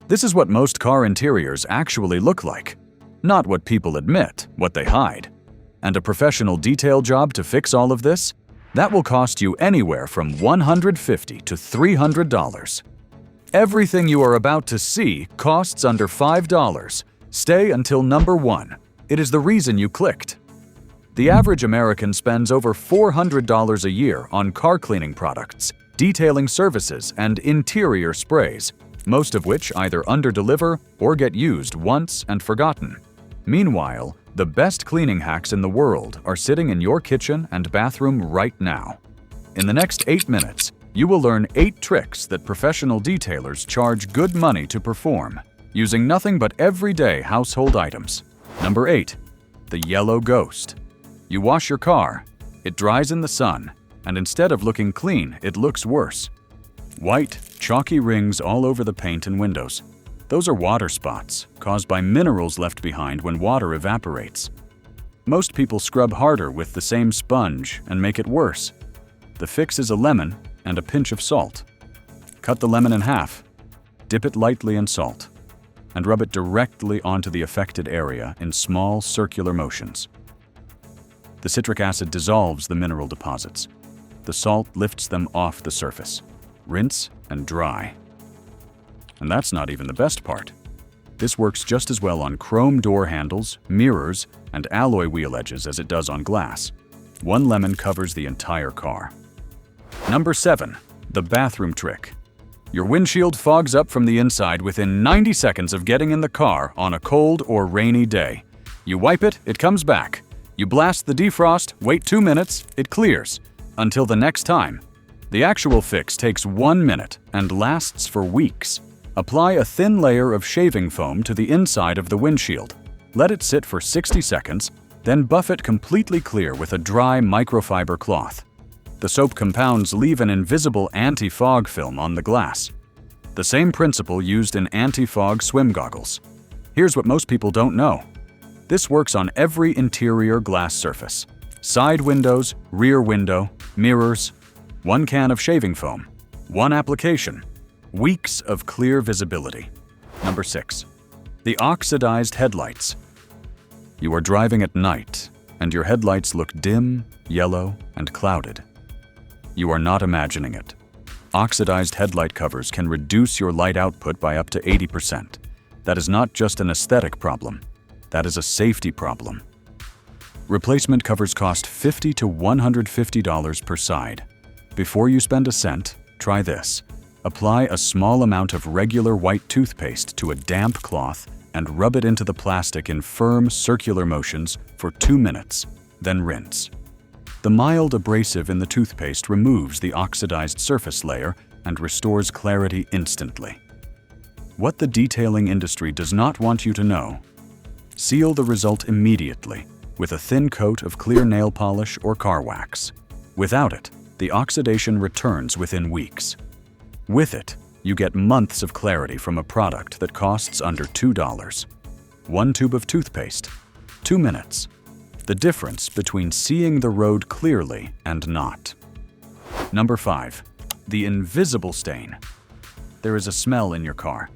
This is what most car interiors actually look like. Not what people admit, what they hide. And a professional detail job to fix all of this? That will cost you anywhere from $150 to $300. Everything you are about to see costs under $5. Stay until number 1. It is the reason you clicked. The average American spends over $400 a year on car cleaning products, detailing services, and interior sprays, most of which either underdeliver or get used once and forgotten. Meanwhile, the best cleaning hacks in the world are sitting in your kitchen and bathroom right now. In the next 8 minutes, you will learn 8 tricks that professional detailers charge good money to perform, using nothing but everyday household items. Number 8. The yellow ghost. You wash your car, it dries in the sun, and instead of looking clean, it looks worse. White, chalky rings all over the paint and windows. Those are water spots, caused by minerals left behind when water evaporates. Most people scrub harder with the same sponge and make it worse. The fix is a lemon and a pinch of salt. Cut the lemon in half, dip it lightly in salt, and rub it directly onto the affected area in small circular motions. The citric acid dissolves the mineral deposits. The salt lifts them off the surface. Rinse and dry. And that's not even the best part. This works just as well on chrome door handles, mirrors, and alloy wheel edges as it does on glass. 1 lemon covers the entire car. Number 7. The bathroom trick. Your windshield fogs up from the inside within 90 seconds of getting in the car on a cold or rainy day. You wipe it, it comes back. You blast the defrost, wait 2 minutes, it clears. Until the next time. The actual fix takes 1 minute and lasts for weeks. Apply a thin layer of shaving foam to the inside of the windshield. Let it sit for 60 seconds, then buff it completely clear with a dry microfiber cloth. The soap compounds leave an invisible anti-fog film on the glass. The same principle used in anti-fog swim goggles. Here's what most people don't know. This works on every interior glass surface. Side windows, rear window, mirrors. 1 can of shaving foam. 1 application. Weeks of clear visibility. Number 6. The oxidized headlights. You are driving at night, and your headlights look dim, yellow, and clouded. You are not imagining it. Oxidized headlight covers can reduce your light output by up to 80%. That is not just an aesthetic problem. That is a safety problem. Replacement covers cost $50 to $150 per side. Before you spend a cent, try this. Apply a small amount of regular white toothpaste to a damp cloth and rub it into the plastic in firm circular motions for 2 minutes, then rinse. The mild abrasive in the toothpaste removes the oxidized surface layer and restores clarity instantly. What the detailing industry does not want you to know: seal the result immediately with a thin coat of clear nail polish or car wax. Without it, the oxidation returns within weeks. With it, you get months of clarity from a product that costs under $2. 1 tube of toothpaste, 2 minutes. The difference between seeing the road clearly and not. Number 5. The invisible stain. There is a smell in your car.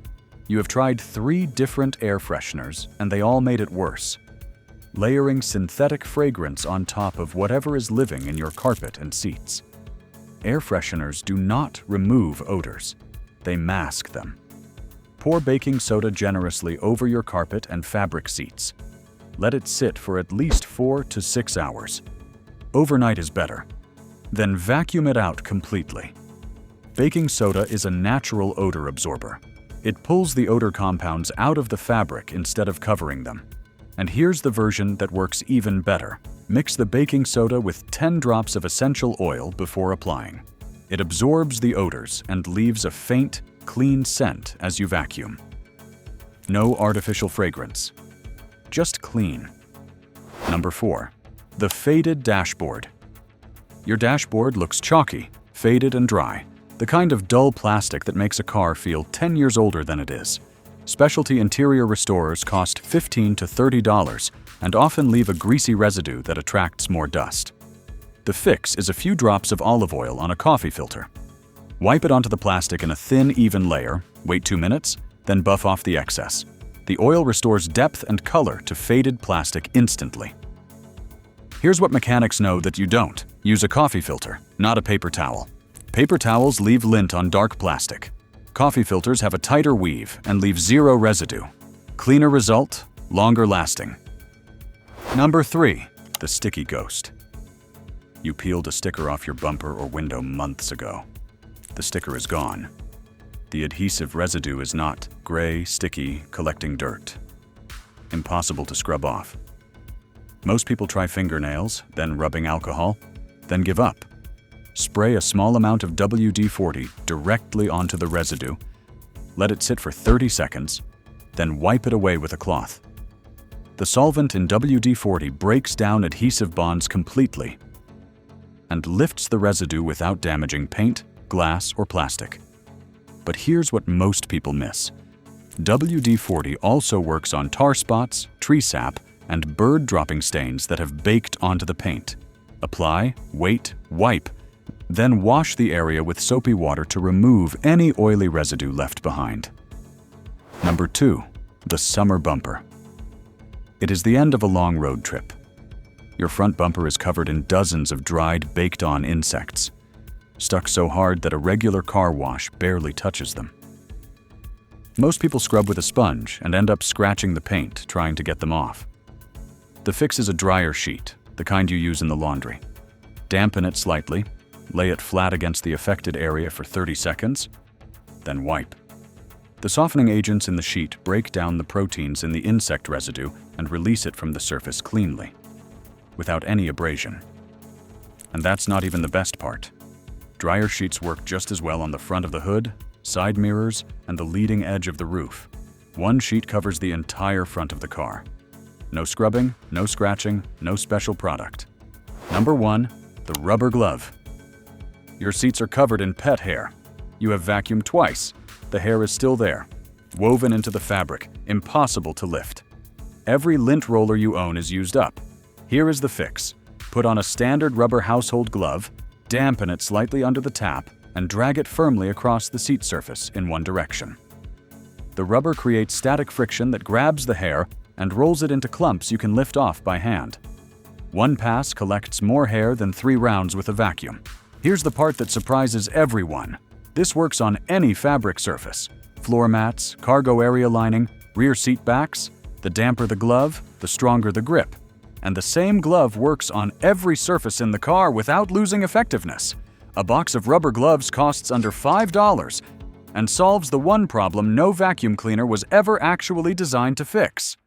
You have tried 3 different air fresheners, and they all made it worse. Layering synthetic fragrance on top of whatever is living in your carpet and seats. Air fresheners do not remove odors. They mask them. Pour baking soda generously over your carpet and fabric seats. Let it sit for at least 4 to 6 hours. Overnight is better. Then vacuum it out completely. Baking soda is a natural odor absorber. It pulls the odor compounds out of the fabric instead of covering them. And here's the version that works even better. Mix the baking soda with 10 drops of essential oil before applying. It absorbs the odors and leaves a faint, clean scent as you vacuum. No artificial fragrance. Just clean. Number 4. The faded dashboard. Your dashboard looks chalky, faded and dry, the kind of dull plastic that makes a car feel 10 years older than it is. Specialty interior restorers cost $15 to $30 and often leave a greasy residue that attracts more dust. The fix is a few drops of olive oil on a coffee filter. Wipe it onto the plastic in a thin, even layer, wait 2 minutes, then buff off the excess. The oil restores depth and color to faded plastic instantly. Here's what mechanics know that you don't. Use a coffee filter, not a paper towel. Paper towels leave lint on dark plastic. Coffee filters have a tighter weave and leave zero residue. Cleaner result, longer lasting. Number 3. The sticky ghost. You peeled a sticker off your bumper or window months ago. The sticker is gone. The adhesive residue is not gray, sticky, collecting dirt. Impossible to scrub off. Most people try fingernails, then rubbing alcohol, then give up. Spray a small amount of WD-40 directly onto the residue, let it sit for 30 seconds, then wipe it away with a cloth. The solvent in WD-40 breaks down adhesive bonds completely and lifts the residue without damaging paint, glass, or plastic. But here's what most people miss. WD-40 also works on tar spots, tree sap, and bird dropping stains that have baked onto the paint. Apply, wait, wipe, then wash the area with soapy water to remove any oily residue left behind. Number 2. The summer bumper. It is the end of a long road trip. Your front bumper is covered in dozens of dried, baked-on insects, stuck so hard that a regular car wash barely touches them. Most people scrub with a sponge and end up scratching the paint trying to get them off. The fix is a dryer sheet, the kind you use in the laundry. Dampen it slightly, lay it flat against the affected area for 30 seconds, then wipe. The softening agents in the sheet break down the proteins in the insect residue and release it from the surface cleanly, without any abrasion. And that's not even the best part. Dryer sheets work just as well on the front of the hood, side mirrors, and the leading edge of the roof. One sheet covers the entire front of the car. No scrubbing, no scratching, no special product. Number 1. The rubber glove. Your seats are covered in pet hair. You have vacuumed twice. The hair is still there, woven into the fabric, impossible to lift. Every lint roller you own is used up. Here is the fix. Put on a standard rubber household glove, dampen it slightly under the tap, and drag it firmly across the seat surface in one direction. The rubber creates static friction that grabs the hair and rolls it into clumps you can lift off by hand. One pass collects more hair than 3 rounds with a vacuum. Here's the part that surprises everyone. This works on any fabric surface. Floor mats, cargo area lining, rear seat backs. The damper the glove, the stronger the grip. And the same glove works on every surface in the car without losing effectiveness. A box of rubber gloves costs under $5 and solves the one problem no vacuum cleaner was ever actually designed to fix.